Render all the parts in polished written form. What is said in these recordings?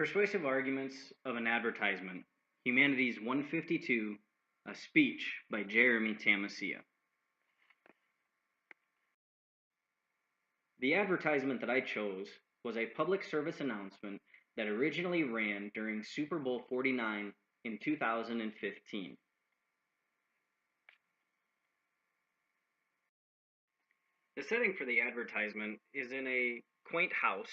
Persuasive Arguments of an Advertisement, Humanities 152, a speech by Jeremy Tamasia. The advertisement that I chose was a public service announcement that originally ran during Super Bowl 49 in 2015. The setting for the advertisement is in a quaint house.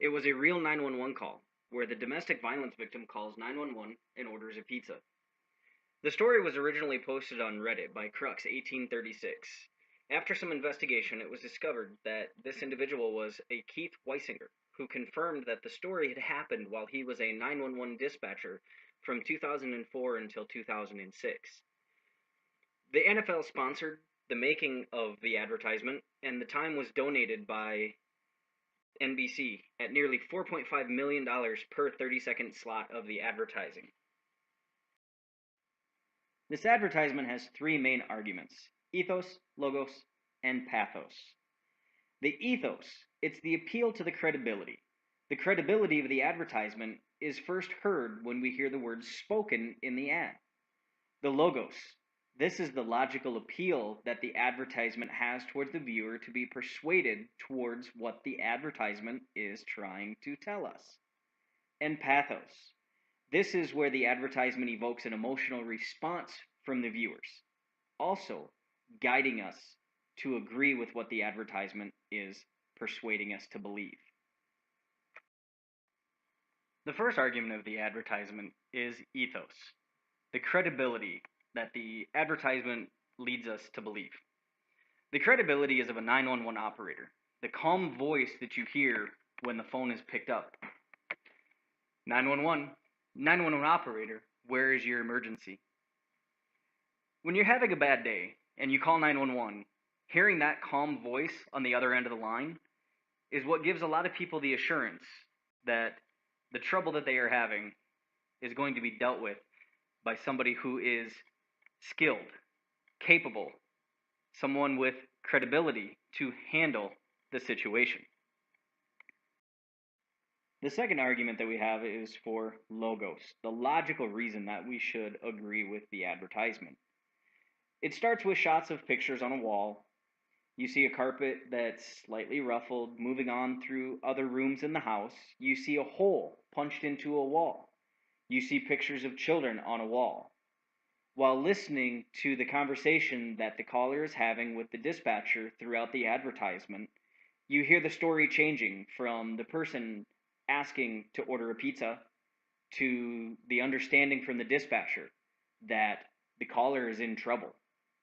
It was a real 911 call, where the domestic violence victim calls 911 and orders a pizza. The story was originally posted on Reddit by Crux1836. After some investigation, it was discovered that this individual was a Keith Weisinger, who confirmed that the story had happened while he was a 911 dispatcher from 2004 until 2006. The NFL sponsored the making of the advertisement, and the time was donated by NBC at nearly $4.5 million per 30-second slot of the advertising. This advertisement has three main arguments: ethos, logos, and pathos. The ethos, it's the appeal to the credibility. The credibility of the advertisement is first heard when we hear the words spoken in the ad. The logos, this is the logical appeal that the advertisement has towards the viewer to be persuaded towards what the advertisement is trying to tell us. And pathos, this is where the advertisement evokes an emotional response from the viewers, also guiding us to agree with what the advertisement is persuading us to believe. The first argument of the advertisement is ethos, the credibility that the advertisement leads us to believe. The credibility is of a 911 operator, the calm voice that you hear when the phone is picked up. 911 operator, where is your emergency? When you're having a bad day and you call 911, hearing that calm voice on the other end of the line is what gives a lot of people the assurance that the trouble that they are having is going to be dealt with by somebody who is skilled, capable, someone with credibility to handle the situation. The second argument that we have is for logos, the logical reason that we should agree with the advertisement. It starts with shots of pictures on a wall. You see a carpet that's slightly ruffled, moving on through other rooms in the house. You see a hole punched into a wall. You see pictures of children on a wall. While listening to the conversation that the caller is having with the dispatcher throughout the advertisement, you hear the story changing from the person asking to order a pizza to the understanding from the dispatcher that the caller is in trouble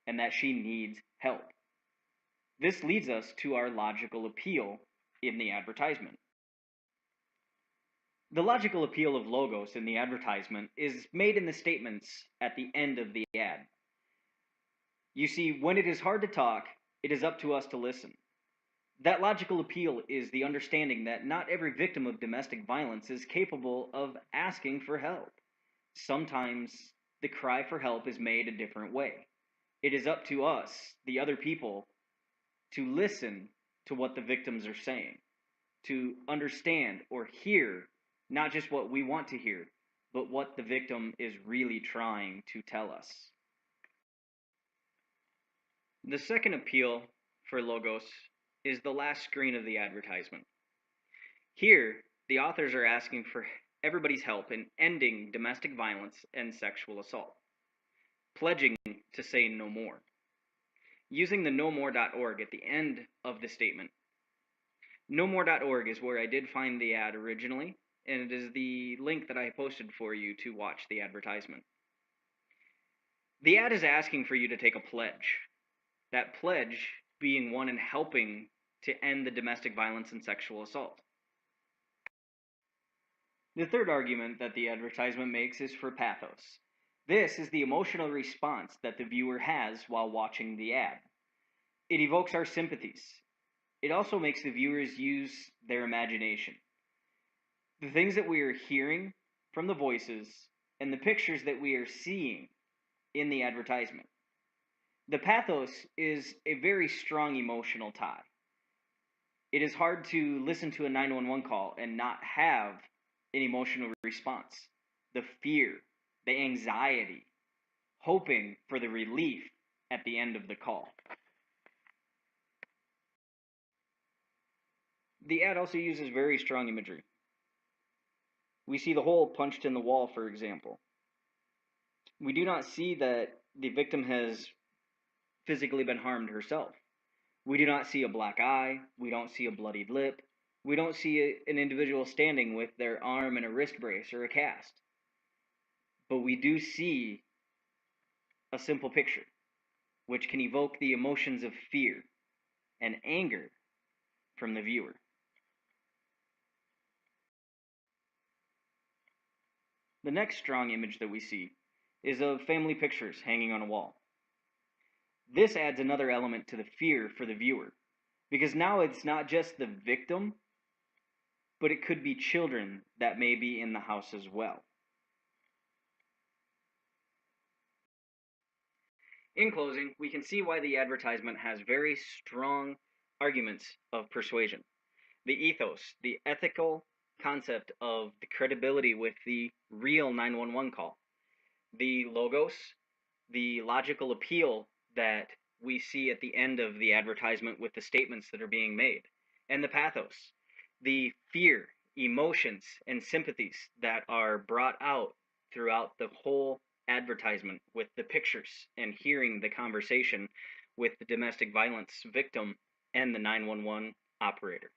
and that she needs help. This leads us to our logical appeal in the advertisement. The logical appeal of logos in the advertisement is made in the statements at the end of the ad. You see, when it is hard to talk, it is up to us to listen. That logical appeal is the understanding that not every victim of domestic violence is capable of asking for help. Sometimes the cry for help is made a different way. It is up to us, the other people, to listen to what the victims are saying, to understand or hear not just what we want to hear, but what the victim is really trying to tell us. The second appeal for logos is the last screen of the advertisement. Here, the authors are asking for everybody's help in ending domestic violence and sexual assault, pledging to say no more, using the nomore.org at the end of the statement. Nomore.org is where I did find the ad originally, and it is the link that I posted for you to watch the advertisement. The ad is asking for you to take a pledge, that pledge being one in helping to end the domestic violence and sexual assault. The third argument that the advertisement makes is for pathos. This is the emotional response that the viewer has while watching the ad. It evokes our sympathies. It also makes the viewers use their imagination. The things that we are hearing from the voices and the pictures that we are seeing in the advertisement. The pathos is a very strong emotional tie. It is hard to listen to a 911 call and not have an emotional response, the fear, the anxiety, hoping for the relief at the end of the call. The ad also uses very strong imagery. We see the hole punched in the wall, for example. We do not see that the victim has physically been harmed herself. We do not see a black eye. We don't see a bloodied lip. We don't see an individual standing with their arm in a wrist brace or a cast. But we do see a simple picture, which can evoke the emotions of fear and anger from the viewer. The next strong image that we see is of family pictures hanging on a wall. This adds another element to the fear for the viewer, because now it's not just the victim, but it could be children that may be in the house as well. In closing, we can see why the advertisement has very strong arguments of persuasion. The ethos, the ethical concept of the credibility with the real 911 call, the logos, the logical appeal that we see at the end of the advertisement with the statements that are being made, and the pathos, the fear, emotions, and sympathies that are brought out throughout the whole advertisement with the pictures and hearing the conversation with the domestic violence victim and the 911 operator.